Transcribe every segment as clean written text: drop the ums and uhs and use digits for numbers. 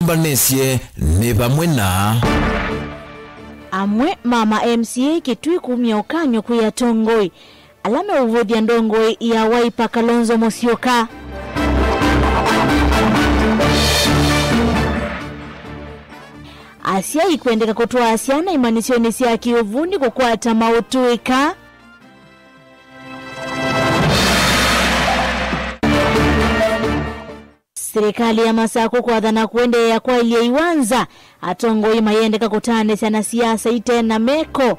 banesie ni bamwe na amwe mama MCA Kitui kumya ukanyo kuya Tongoi alame uvodya ndongoi ya Wiper Kalonzo Musyoka. Asia ikwendeka kutoa asiana imanisioni siya kiuvundi kukwata mautuika. Serikali ya Masako kwa dhana kuende ya kwa ilia iwanza Atongoi mayendeka kutane sana siasa itena meko.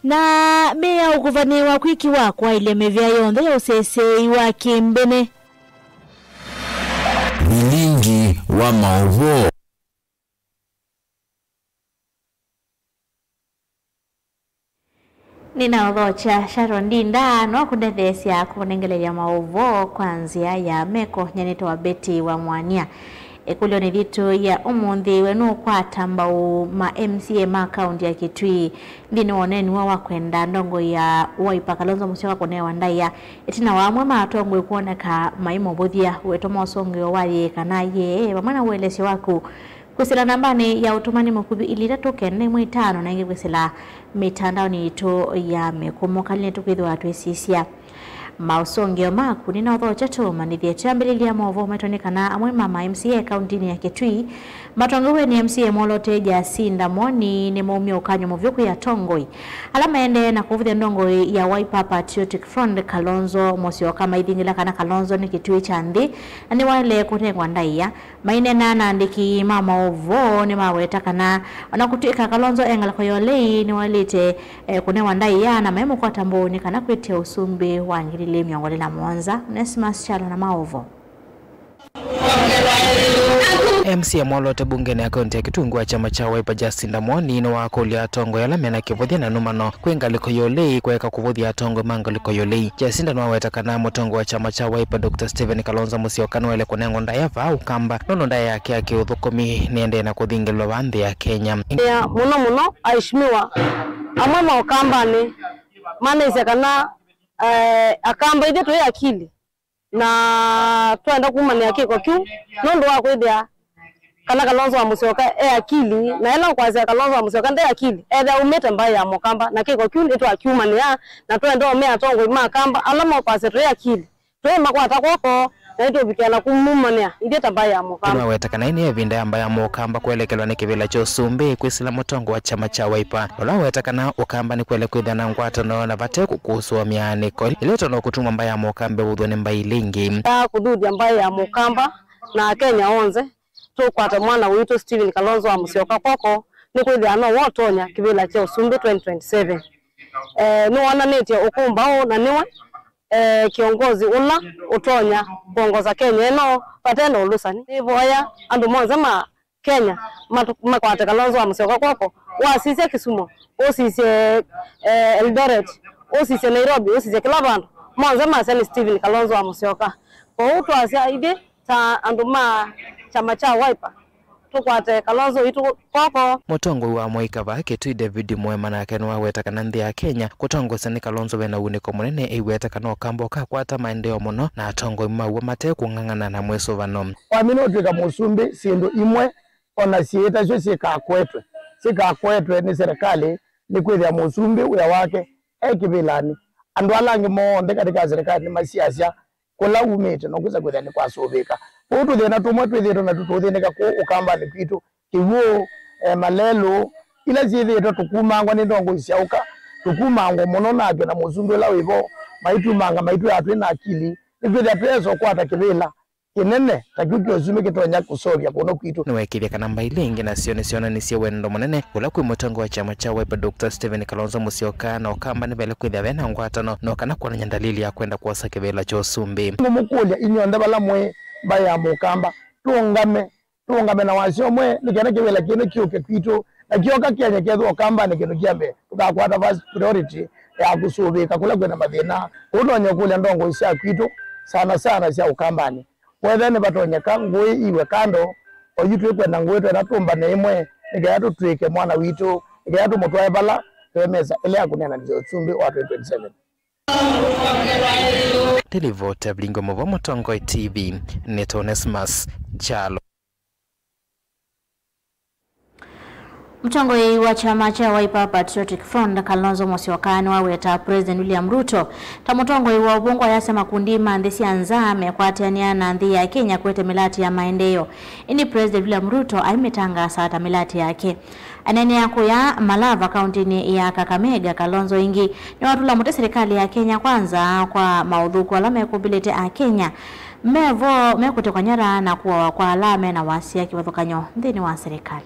Na mea ukuvaniwa kwiki wakwa ile mevya yonde ya usesei wa kimbene milingi wa maovo. Ninaodhocha Sharon Dinda no kudethesya kunengeleria maovo kwanzia ya meko nyanito wa beti wa mwania. Ekulio ni vitu ya umundi wenu kwa tambau ma MCA ma kaunti ya Kitui ndini woneni wa kwenda ndongo ya Wiper Kalonzo Musyoka kone wandaya etina wamwe matongwe kuoneka maimo bodhia wetomo osongo wali kana ye bamana welesi waku kusila nambani ya utumani mukubi ilira tokene mwitano na ingi kusila mitandao ni ito ya mekomoka linetu kwithu watu esisia mausongeo maku ninaodhocha tuma nithie chambililia movo metonekana amwe mama MCA kauntini ya Kitui matongowe ni MCA molote Jacinda Mwoni ni maumia ukanyo movyoku ya Tongoi alama ende na kuvithia ndongoi ya Wiper Patriotic Front Kalonzo Musyoka maithingila kana Kalonzo ni Kitui chandi ni wale kutengwa ndaiya maine na andiki mama ovo ni maweta kana wanakutika Kalonzo engala koyolei ni walite kunewa ndaiya na memo kwa tamboni kana kwetia usumbi wangili miongoni na Mwanza Nesmas Chalo na maovo. MCA molote bunge ni akaunti ya Kitui wa chama cha Wiper Jacinda Mwoni ni wakulia Tongoi alame na kivuthia na numano kwenga liko yolei kweka kuvuthia Tongoi manga liko yolei. Jacinda nwaweta kana motongo wa chama cha Wiper Dr. Stephen Kalonzo Musyoka nwele kunengo ndayava au kamba nono ndaya yake kiuthukumi niende na kuthingilwa bandhi ya Kenya. Ya muno aishimiwa amwe maokambani maana isekana akamba ide to akili na twenda kumani yake kwa kiu nondo wa kwethia kana Kalonzo wa Musyoka akili na ela kwaza Kalonzo wa Musyoka nde akili etha umete mbaya ya mokamba na kiko kiu ito akiumani ya na twenda omea Tongoi makamba alama kwaza to akili twe makwata kwako na ito bikiana kumumania ide tambaya ya mokamba tunaweta kana ini evinda ambaya mokamba kuelekelwa ni kivila cho sumbi kwisila motongo wa chama cha Wiper tunaweta kana ukamba ni kuele kwitha na ngwatano na vate kukuswa mianiko ileto no kutuma mbaya mokambe udhoni mbailingi kududi mbaya ya mokamba na Kenya onze tukwata mwana wito Stephen Kalonzo wa Musyoka kwako ni kwithia no wotonya kivila cha usumbi 2027 no wana netia ukumbao na niwe kiongozi ula utonya kuongoza Kenya no patendo ulusani nivoya andu monza ma Kenya makwata Kalonzo wa Musyoka kwako wasise Kisumu osise Eldoret osise Nairobi osise kila bandu monza ma Stephen Kalonzo wa Musyoka kwa uto asia ide ta andu ma chama cha Wiper tukwate Kalonzo itu kwako motongo wa Moikava Kitui David Mwema na kenwa weta kana nthi ya Kenya kutongoza ni Kalonzo wena uniko munene iweta kana kambo kakwata maendeleo muno na atongo maua mate kungangana na mweso vano kwa mino twika musumbi sindu imwe ona sieta sio sikakwetwe ni serikali ni kwithia musumbi uya wake ekivilani andu alangi monde katika serikali ni masiasa kula umete no kuza kwithia ni kwasubika utu thina tumwe twithito na tututhinika ku ukamba ni kwitu kiwo malelo ila zithito tukumangwa ni ndongo isiauka tukumangwa muno natwe na musumbi la wivo maitu manga maitu atwe na akili nithia tweso kwata kivila kinene takukyo zume kitonya kusovya kuno kwitu niwekithia kana mbailingi na sione ni sia wendo munene ula kwi motongo wa chama cha Wiper Dr. Stephen Kalonzo Musyoka na ukamba ni vele kwithia vena ngwatano no kana kuonanya dalili ya kwenda kuosa kivila cha usumbi mumukulia inyonde bala mwe baya mukamba tuungame na wasio mwe nikene kivila kino kiuke kwitu na kioka kianya kethu ukamba ni kino kiambe tukakwata first priority ya kusubika kula kwena mathina utonye kule ndongo isia kwitu sana sia ukambani whether ni batonya kangwe iwe kando oyitu kwenda ngwetu na tumba na imwe nikaya twike mwana witu nikaya mutwae bala twemeza ile akunena ndio chumbi wa 2027 Televote Blingo Mobo Motongoi TV Netonesmas Chalo. Mtongoi wa chama cha Wiper Patriotic Front Kalonzo Musyoka weta President William Ruto tamutongoi wa ubungo yasema kundima ndesi anzame kwatania na ndhi ya Kenya kwete milati ya maendeleo. Ini President William Ruto aimetangasa ata milati yake. Anene yako ya Malava County ya Kakamega Kalonzo ingi ni watula mute serikali ya Kenya kwanza kwa maudhuku alame kubilete a Kenya mevo mekute kwa nyara na kuwa kwa alame na wasi ya kiwathukanyo ndini wa serikali.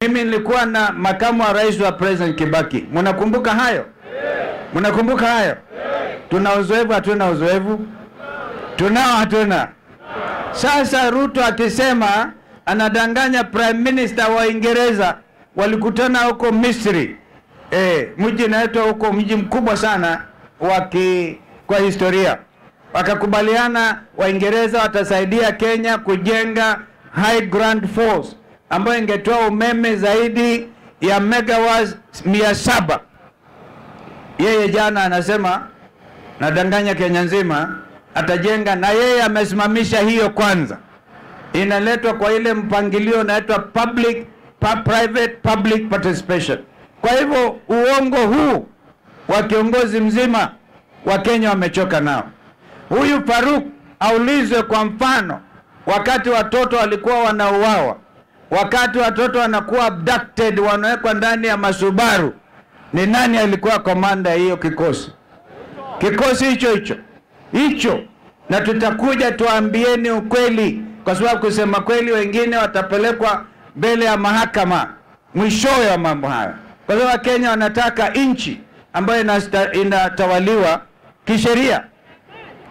Mimi nilikuwa na makamu wa rais wa President Kibaki. Mnakumbuka hayo? Mnakumbuka hayo? Tuna uzoefu hatuna uzoefu? Tunao hatuna? Sasa Ruto akisema anadanganya Prime Minister wa Uingereza, walikutana huko Misri. Mji unaitwa huko, mji mkubwa sana kwa historia. Wakakubaliana Waingereza watasaidia Kenya kujenga High Grand Force ambayo ingetoa umeme zaidi ya megawatts 700. Yeye jana anasema nadanganya Kenya nzima atajenga, na yeye amesimamisha hiyo kwanza. Inaletwa kwa ile mpangilio unaitwa private public participation. Kwa hivyo uongo huu wa kiongozi mzima wa Kenya wamechoka nao. Huyu Faruk aulizwe kwa mfano wakati watoto walikuwa wanauawa, wakati watoto wanakuwa abducted, wanawekwa ndani ya masubaru, ni nani alikuwa komanda hiyo kikosi? Kikosi hicho. Na tutakuja tuambieni ukweli, kwa sababu kusema kweli wengine watapelekwa mbele ya mahakama mwishowe wa mambo haya. Kwa sababu Kenya wanataka nchi ambayo inatawaliwa kisheria.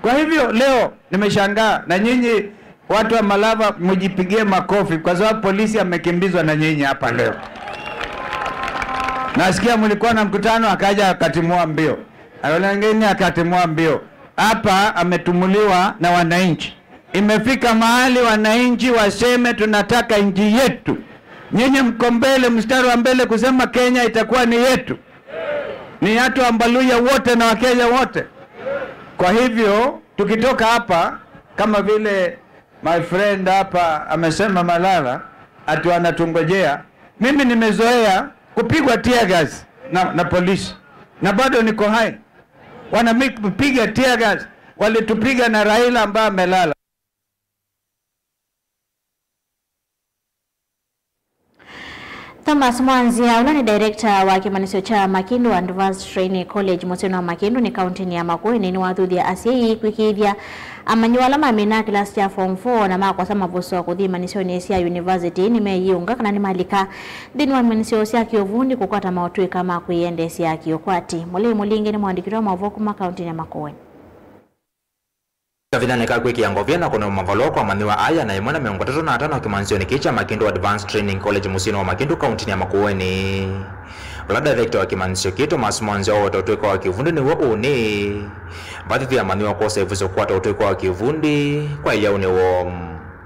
Kwa hivyo leo nimeshangaa, na nyinyi watu wa Malava mjipigie makofi kwa sababu polisi amekimbizwa na nyinyi hapa leo. Nasikia mlikuwa na mkutano akaja akatimua mbio. Wengine akatimua mbio. Hapa ametumuliwa na wananchi. Imefika mahali wananchi waseme tunataka nchi yetu. Nyinyi mko mbele, mstari wa mbele kusema Kenya itakuwa ni yetu. Ni watu wa Mbaluya wote na Wakenya wote. Kwa hivyo tukitoka hapa kama vile my friend hapa amesema Malala ati wanatungojea, mimi nimezoea kupigwa tear gas na polisi na bado niko hai. Wanapiga tear gas, walitupiga na Raila ambaye amelala. Thomas Mwanzia ni director wa kimanisio cha Makindu Advanced Training College Museno wa Makindu ni kaunti ya Makueni ni wathuthi ya ACE kwikithia amanyuala mamina class ya form 4 na makwa sama voso kuthi manisio ni cia university ni meyiunga kana ni malika thini wa manisio cia Kiovundi kukwata mautui kama kuiende cia Kiokwati. Mulingi ni mwandikiri wa mavoku ma kaunti ya Makueni. Kavina neka kwiki ya ngovena kuna mavalo kwa maniwa aya na imwana miongo 35 wa kimansioni kicha Makindu Advanced Training College Musino wa Makindu kaunti ya Makueni. Lada director wa kimansio kito Mwanzia wa watoto wa Kivundi ni wauni. Baadhi ya maniwa kwa saifuzo kwa watoto wa Kivundi kwa yauni wa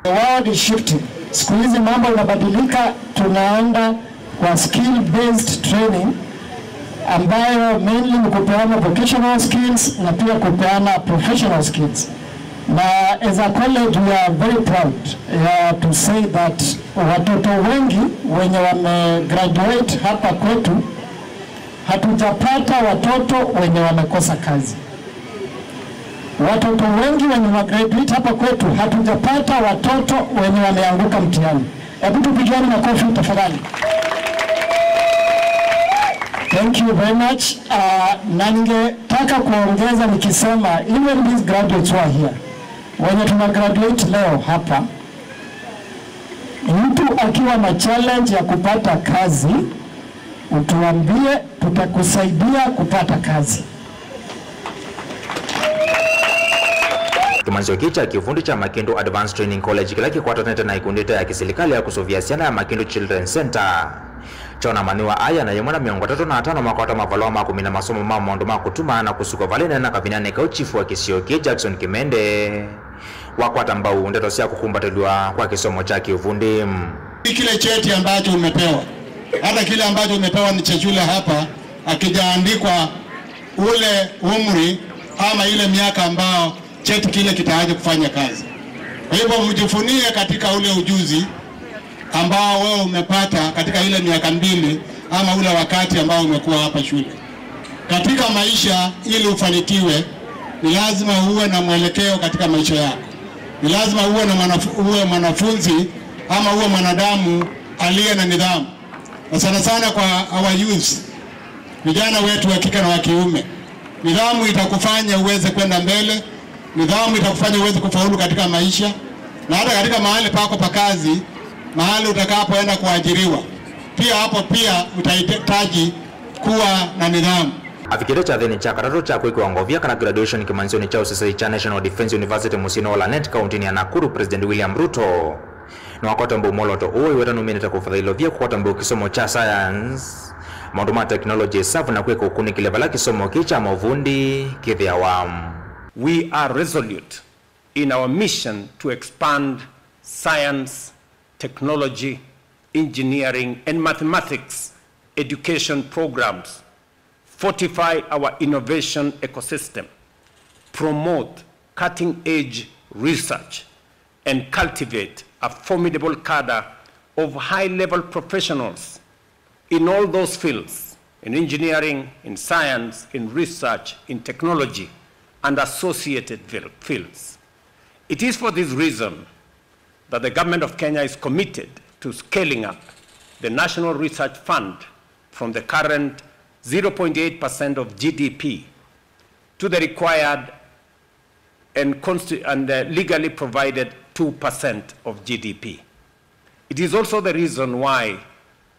The world is shifting. Siku hizi mambo yanabadilika, tunaenda kwa skill based training ambayo mainly ni kupeana vocational skills na pia kupeana professional skills. Na as a college we are very proud to say that watoto wengi wenye wamegraduate hapa kwetu, hatujapata watoto wenye wamekosa kazi. Watoto wengi wenye wamegraduate hapa kwetu, hatujapata watoto wenye wameanguka mtihani. Hebu tupigiane makofi tafadhali. Thank you very much. Na ningetaka kuongeza nikisema even these graduates who are here, wenye tuna graduate leo hapa, mtu akiwa na challenge ya kupata kazi, utuambie, tutakusaidia kupata kazi. Kimanzio kicha Kivundi cha Makindu Advanced Training College kila kikwata neta na ikundita ya kisilikali ya kusoviasiana ya Makindu Children Center. Chona maniwa aya na yemwana miongo 35 makwata mavalo ma 10 masomo ma mondo ma kutuma na kusuka valena na kavinane ka chifu wa Kisioki Jackson Kimende wakwata mbau ndeto sia kukumbatiliwa kwa kisomo cha Kivundi. Kile cheti ambacho umepewa, hata kile ambacho umepewa ni cha shule hapa, akijaandikwa ule umri ama ile miaka ambao cheti kile kitaaje kufanya kazi. Kwa hivyo mjifunie katika ule ujuzi ambao wewe umepata katika ile miaka 2 ama ule wakati ambao umekuwa hapa shule. Katika maisha ili ufanikiwe ni lazima uwe na mwelekeo katika maisha yako. Ni lazima uwe mwanafunzi ama uwe mwanadamu aliye na nidhamu. Na sana sana kwa our youth, vijana wetu wa kike na wa kiume, nidhamu itakufanya uweze kwenda mbele, nidhamu itakufanya uweze kufaulu katika maisha, na hata katika mahali pako pa kazi, mahali utakapoenda kuajiriwa, pia hapo pia utahitaji kuwa na nidhamu. Afikire cha thini cha katatu cha kuikiwangovia kana graduation kimanzioni cha usisai cha National Defense University Musino la Net County ya Nakuru, President William Ruto na wakota mbu moloto uwe weta numinita kufadhilo vya kukwata mbu kisomo cha science maunduma technology safu na kuweka ukuni kilevala kisomo kicha mavundi kithi awamu. We are resolute in our mission to expand science, technology, engineering and mathematics education programs, fortify our innovation ecosystem, promote cutting-edge research, and cultivate a formidable cadre of high-level professionals in all those fields, in engineering, in science, in research, in technology, and associated fields. It is for this reason that the government of Kenya is committed to scaling up the National Research Fund from the current 0.8% of GDP to the required and legally provided 2% of GDP. It is also the reason why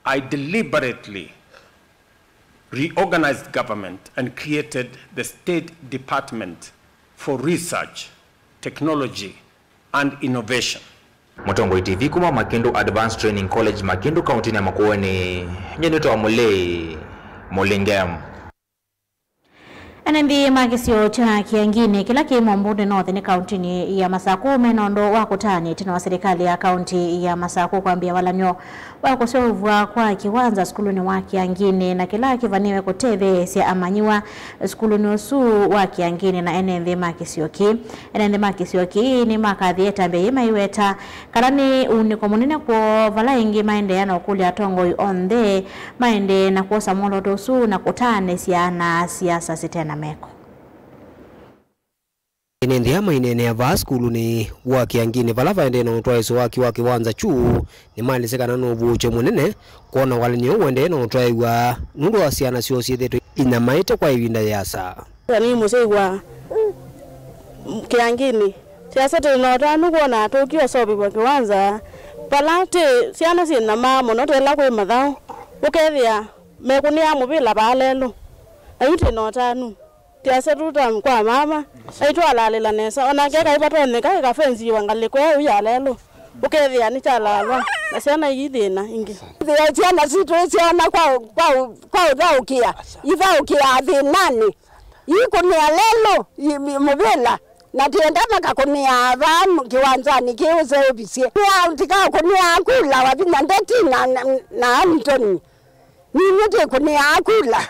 I deliberately reorganized government and created the State Department for Research, Technology, and Innovation. Motongo TV kuma Makindu Advanced Training College Makindu County ya Makueni nyenito wa Mulingem. Anambi magisio cha kiangine kila kimombude Northern County ya Masaku menondo wakutani tena wa serikali ya kaunti ya Masaku kwambia walanyo wakoseovwa kwa kiwanza skuluni wa kiangine na kila kivaniwe kuteve sia amanyiwa skuluni osu wa kiangine na enende makisioki ni makadhieta mbeyema iweta karani unikomunine kwa vala ingi maende ya na ukuli atongo onde maende na kuosa molo dosu na kutane sia na siasa sitena meko. Inendia mainene ya vaskulu ni waki angine valava ende na utwaiso waki wanza chuu ni mali sekana nubuche munene kuona walinyo wende na utwaiwa nundu wa siana siosi thetu inamaite kwa iwinda yasa. Ni museiwa kiangini siasa tunotanu kuona Tokyo sobi kwa kiwanza palate siana sina mamo no tela kwa madhao ukethia mekunia mubila balelo ayite notanu tiasa tuta kwa mama aitwa lalela nesa ona keka ipatone ka fenzi wangale kwa uyalelo ukethia ni chalala na siana yidina ingi ya siana siana kwa ukia iva ukia nani yikunia lelo mubila na tienda makakunia vamu kiwanzani kiuze ubisie ya utika kunia akula wabina ndeti na Antoni ni kunia akula.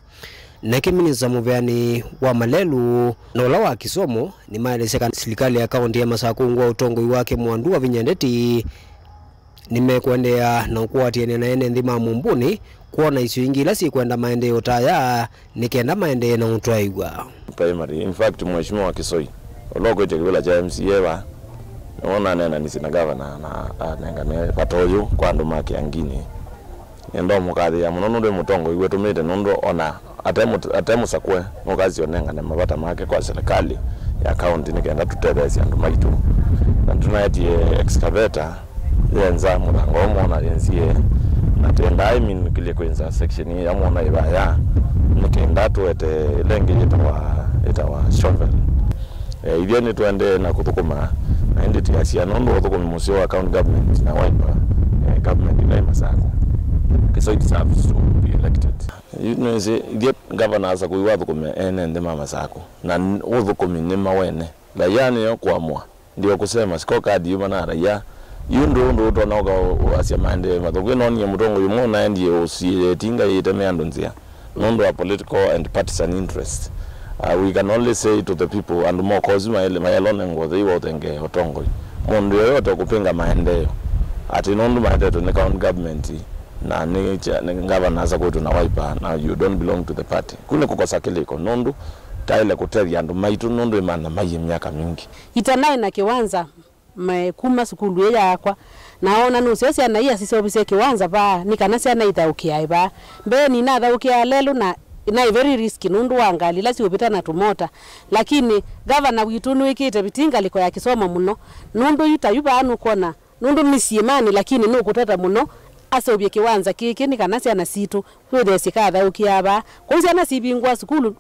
Nakiminiza muvyani wa malelu na ula wa kisomo ni maeleseka serikali ya kaunti ya Masaku ngwa utongoi wake mwandu wa vinyandeti nimekuendea na ukuatiene na ene ndima mumbuni kuona isu ingila si kuenda maendeo taya nikenda maendeo na utwaigwa primary. In fact mheshimiwa Kisoi oloko ite kibula cha MCA wa naona nena nisina governor na nengane patoyo kwa ndo maki angini ndo mukadhi ya munono ndo mutongo iwe tumite nondo ona atemu sakwe mukazi onenga na mabata make kwa serikali ya county nikenda tutebezi andu maitu na tunayati excavator yenza mulango mona yenzie na tenda kile kwenza section ya mona ibaya nikenda tuete lengi itawa shovel hivyo ni tuende na kutukuma na ndi tiasia nondo kutukuma musio wa county government na Wiper government ina Masaku so it deserves to be elected. You know, the governors are going to come and the mama Masaku. Na uzo kuminima wene. La yani yo kuamua. Ndio kusema scorecard yumanara ya. Yundo tonoga asiamande matokeo noni ya mutongo yumona ndiye usitinga yiteme andonzia. Nondo wa political and partisan interest. we can only say to the people and more cause mayelone ngoze iwotenge otongo mundu yoyote kupinga maendeleo ati nondu maendeleo ni county government na ni governor za kwetu na Wiper na you don't belong to the party kune kukosa kiliko nondu taile kuteria andu maitu nondu imana mayi miaka mingi itanai na kiwanza kuma sukulu yakwa naona nusu cia na iya sisobise kiwanza ba nikanasya na ithaukia ba mbe ni na thaukia lelu na very risky nundu wangali lasi upita na tumota lakini governor witu nuikite bitinga liko ya kisoma muno nundu yutayuba anu kona nundu misiemani lakini nukutata muno asobye kiwanza kiki nikanasya na situ kwethe sikatha ukiaba kuza na sibingwa sukulu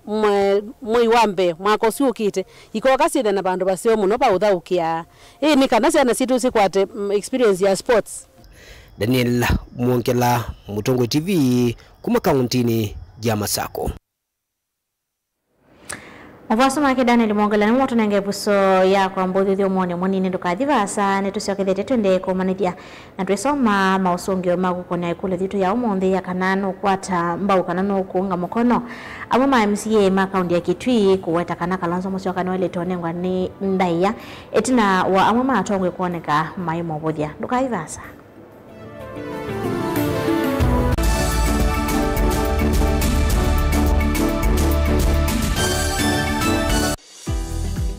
moi wambe mwako siukite ikokaside na bandu basio muno ba uthaukia nikanasya na situ sikwate experience ya sports. Daniel Mwongela, Mutongo TV, kuma kauntini ya Masako. Mavasoma ke Daniel Mwongela ni moto nenge buso ya kwa mbothi thio mone munini ndukadivasa netusiokethete twende kumanithia na twisoma mausungio magukona ikule thitu ya umuthi ya kanano kwata mbau kanano kuunga mukono amo ma MCA ma kaunti ya Kitui kuweta kana Kalonzo Musyoka no letonengwa ni ndaiya etina wa amo ma atongwe kuoneka maimo bothia ndukadivasa.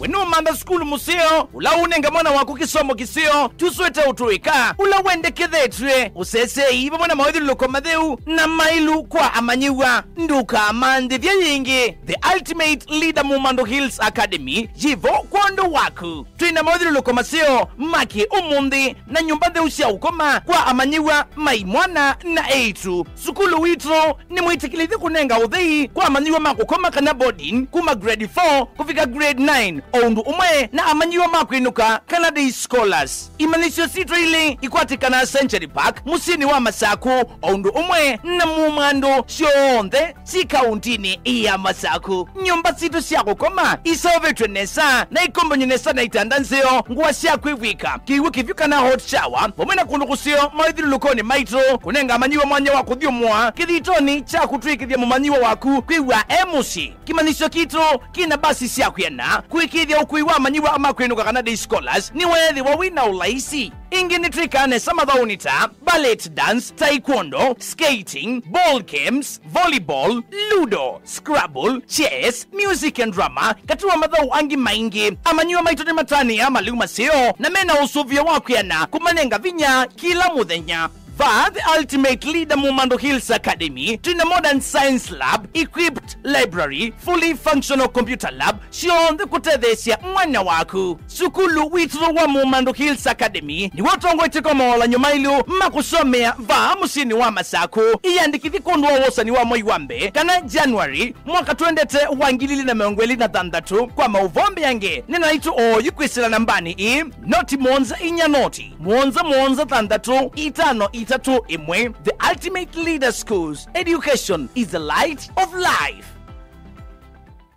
Wenu manda skulu museo, ula unenga mwana waku kisomo kiseo, tuswete utuika, ula wende kethetwe, usese iba mwana mawedhi loko madheu, na mailu kwa amanyiwa, nduka amande vya yingi, the ultimate leader Mumando Hills Academy, jivo kwa ndo waku. Tuina mawedhi loko maseo, maki umundi, na nyumbade usia ukoma, kwa amanyiwa, maimwana na eitu. Sukulu witro, ni muitikilithi kunenga udhei, kwa amanyiwa makukoma kana boarding, kuma grade 4, kufika grade 9, Oundu umwe na amanyiwa makwinuka Canada Scholars. Imanisho sitro ile ikwatikana Century Park musini wa Masaku. Oundu umwe na Mumando shionde si kauntini iya Masaku. Nyumba sito siya kukoma isovetwe nesa na ikombo nyenesa na itandanzeo nguwa siya kuiwika kiwe kifika na hot shower pomena kundukusio maidhiru lukoni maitro kunenga amanyiwa mwanya waku dhio mwa kithitoni cha kutwiki mumanyiwa waku kuiwa emusi. Kimanisho kitro kina basi siya kuyana kuikithia ukuiwa amanyiwa ama kwenuka Canada Scholars ni wethi wawina ulaisi. Ingi nitrikane samadhaunita, ballet dance, taekwondo, skating, ball games, volleyball, ludo, scrabble, chess, music and drama, katuwa madhau angi maingi. Amanyiwa maitoni matani ama liuma seo, na mena usuvia wakuyana kumanenga vinya kila muthenya. The ultimate leader Mumando Hills Academy, to the modern science lab, equipped library, fully functional computer lab, shion the kutethesia mwana waku. Sukulu witro wa Mumando Hills Academy, ni watongo itikomola nyumailu, makusomea musini wa Masaku, iyandikithi kondwa wosa ni wa Moiwambe, kana January, mwaka tuendete wangilili na meongweli na thandatu, kwa mauvombe yange, nina itu yukwisila nambani noti monza inya noti, monza thandatu, itano itatu imwe. The ultimate leader schools. Education is the light of life.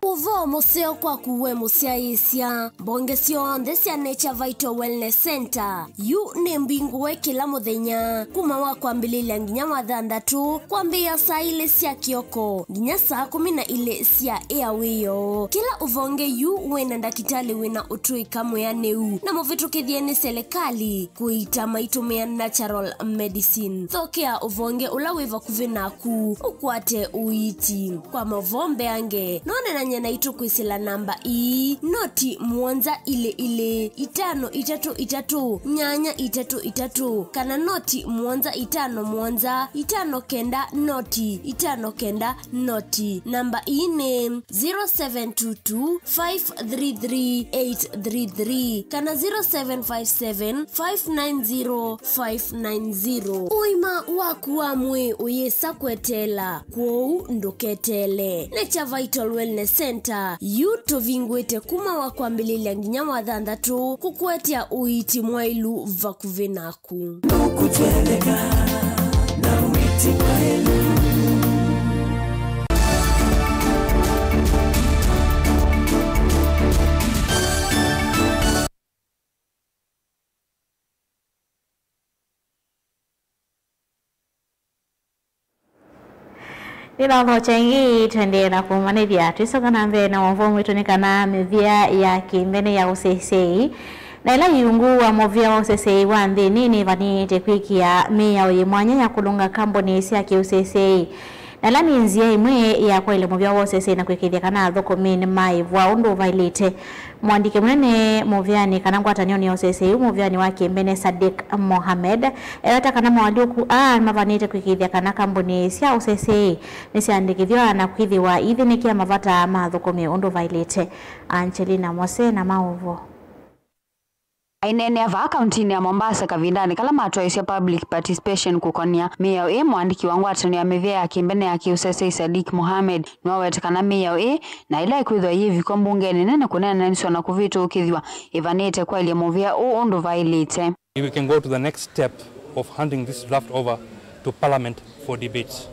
Uvo museo kwa kuwe musia isia bonge sionde cia Nature Vital Wellness Center yu ni mbinguwe kila muthenya kuma wa kwambililia nginya mathandatu kwambia saa ile cia kioko nginya saa 12 cia airwayo. Kila uvonge yu wena ndakitali wina utuika mweaneu na muvitukithie ni serikali kuita maitumia natural medicine. Thokea uvonge ula wiva kuvinaku ukwate uiti kwa mavombe ange none na na itu kwisila namba noti mwanza ile itano itatu nyanya itatu kana noti mwanza itano kenda noti namba ne 0722533833 kana 0757590590. Uima waku wamwe uyesa kwetela kwou nduketele. Nature Vital Wellness Center yuto vingwete kuma wa kwambililia nginya mathandatu kukwetia uiti mwailu vakuvenaku kutueleka na uiti mwailu. Bila mochengi twende na kumanithia twisoka na mbe na mvomo itonikana mivia ya kimbene ya UCCI na ila yungu wa movia wa UCCI wa nthini vanite kwikia mia oyimwanya ya kulunga kamboni cia ki UCCI na ila ni nzia imwe ya kwa ile movia wa UCCI na kwikithia kana thukumi ni maivwa undu vailite mwandike munene moviani kana ngwatanio ni UCCI moviani wa kimbene Sadiq Mohamed eta kana mwaluku mavanite kwikithia kana kamboni cia UCCI nisiandikithwa na kwithiwa ithinikia mavata mathukumi undu vailite. Angelina Mose na Maovo Ainene ava kaunti ya Mombasa kavindani kala matwaisya public participation kukonia miyao mwandiki wangu atani ya mivia ya kimbene ya UCCI Sadiq Mohamed nwawetekana miyao na ila ikuithwa hivi kwa mbungeni nene kunena niswa na kuvitu ukithwa ivanete kwa ili movia undu vailite. We can go to the next step of handing this draft over to Parliament for debate.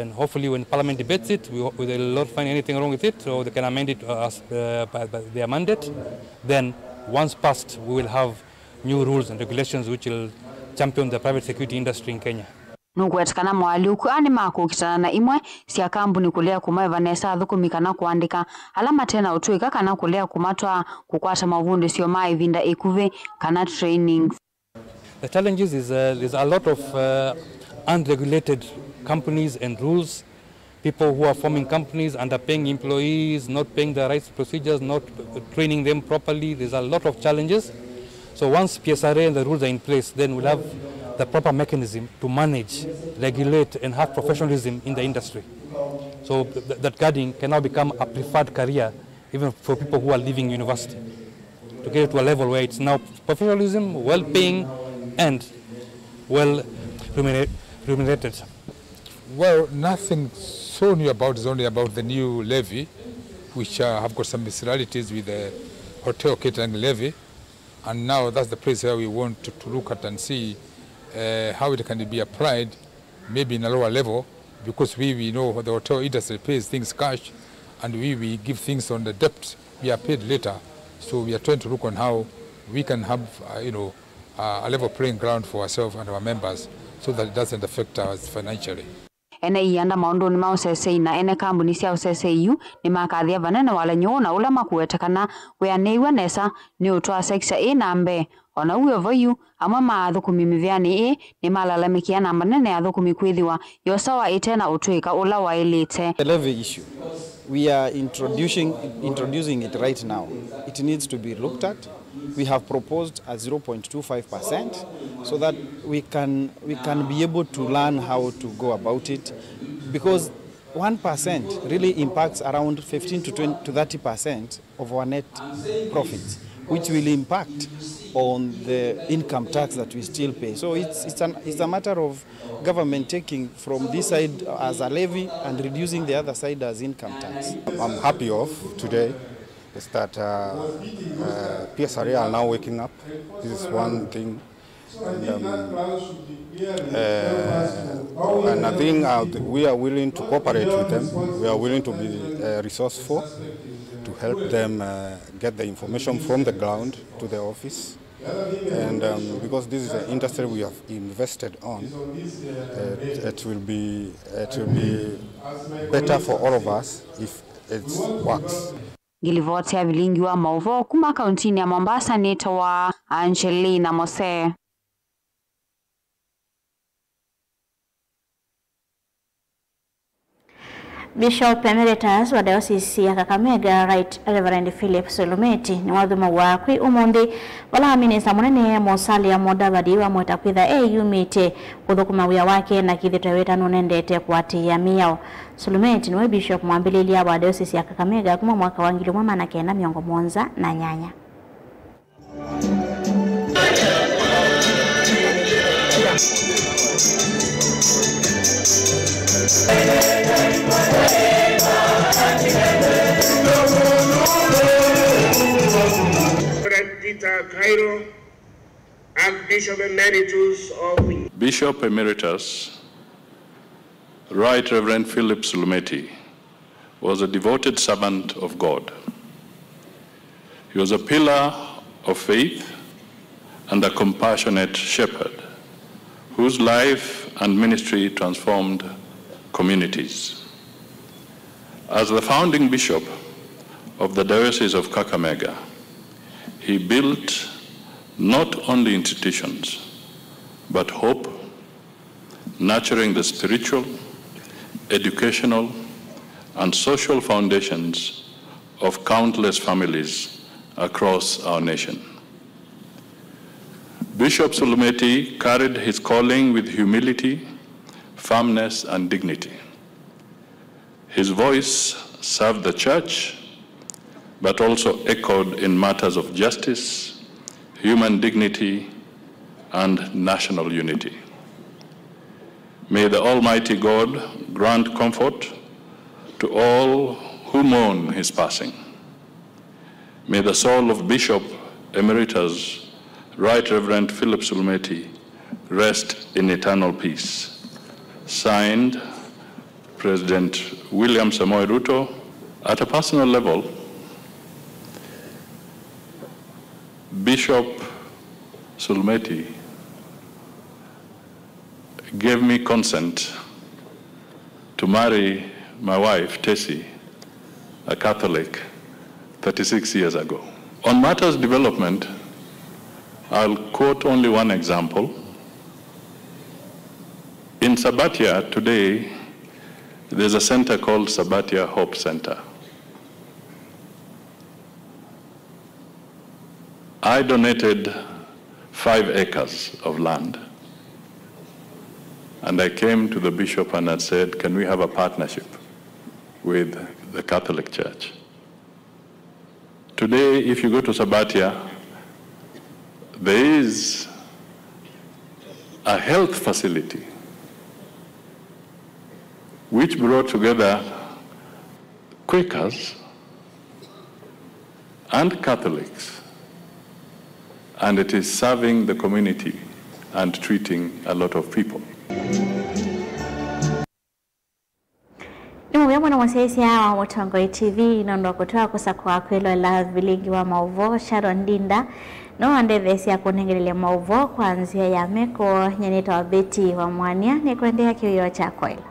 And hopefully when Parliament debates it, we will not find anything wrong with it, so they can amend it as by their mandate. Then once passed, we will have new rules and regulations which will champion the private security industry in Kenya. Nugwetekana mwaliuku ani mako kitana na imwe cia kambuni kulea kuma Vanessa thukumikana kuandika alama tena utuika kana kulea kumatwa kukwata mavunde sio mai vinda ikuve kana training. The challenges is there's a lot of unregulated companies and rules, people who are forming companies, underpaying employees, not paying the rights procedures, not training them properly. There's a lot of challenges. So once PSRA and the rules are in place, then we'll have the proper mechanism to manage, regulate and have professionalism in the industry. So that guarding can now become a preferred career even for people who are leaving university, to get it to a level where it's now professionalism, well-paying and well remunerated. Well, nothing so new about it, is only about the new levy, which have got some similarities with the hotel catering levy. And now that's the place where we want to look at and see how it can be applied, maybe in a lower level, because we know the hotel industry pays things cash, and we give things on the debt, we are paid later. So we are trying to look on how we can have a level playing ground for ourselves and our members, so that it doesn't affect us financially. Ene ianda maundu ni UCCI na ene kambuni cia UCCI ni makathia vanene wala nyona ula makuwetekana weaneiwa nesa ni utwa seksa na mbe ona uyo voyu ama maathukumi miviani ni malalamikia na manene athukumi kwithiwa yosawa itena utwika ula wailite. The levy issue, we are introducing it right now. It needs to be looked at. We have proposed a 0.25% so that we can be able to learn how to go about it, because 1% really impacts around 15 to 30% of our net profits, which will impact on the income tax that we still pay. So it's a matter of government taking from this side as a levy and reducing the other side as income tax. I'm happy of today is that PSRA are now waking up. This is one thing. And I think we are willing to cooperate with them. We are willing to be resourceful to help them get the information from the ground to the office. And because this is an industry we have invested on, it will be better for all of us if it works. Gilivote ya vilingi wa Maovo kuma kauntini ya Mombasa nitawa Angelina Mose. Bishop Emeritus wa Diocese ya Kakamega Right Reverend Philip Solometi ni wathuma wakwi umundi wala minista munene Musalia Mudavadi wa mwetakwitha mite kuthukuma wia wake na kithitwe wetano nendete kwatia miao. Solometi ni bishop mwambililia wa Diocese ya Kakamega kuma mwaka wa 1978. Archbishop Emeritus of Bishop Emeritus, Right Reverend Philip Solometi, was a devoted servant of God. He was a pillar of faith and a compassionate shepherd whose life and ministry transformed communities. As the founding bishop of the Diocese of Kakamega, he built not only institutions, but hope, nurturing the spiritual, educational, and social foundations of countless families across our nation. Bishop Sulumeti carried his calling with humility, firmness, and dignity. His voice served the church, but also echoed in matters of justice, human dignity, and national unity. May the Almighty God grant comfort to all who mourn his passing. May the soul of Bishop Emeritus Right Reverend Philip Sulumeti rest in eternal peace. Signed, President William Samoei Ruto. At a personal level, Bishop Sulumeti gave me consent to marry my wife, Tessie, a Catholic, 36 years ago. On matters development, I'll quote only one example. In Sabatia today, there's a center called Sabatia Hope Center. I donated 5 acres of land. And I came to the bishop and I said, can we have a partnership with the Catholic Church? Today, if you go to Sabatia, there is a health facility which brought together Quakers and Catholics, and it is serving the community and treating a lot of people. Nimuya mwana mwasesi hawa Mutongoi TV inondo kutoa kusa kwa kwelo la vilingi wa mauvo Sharon Dinda no andevesi ya kunengelele mauvo kwa nzia ya meko nyeneta wa Beti wa Mwania ni kuendea kiyo cha kwelo.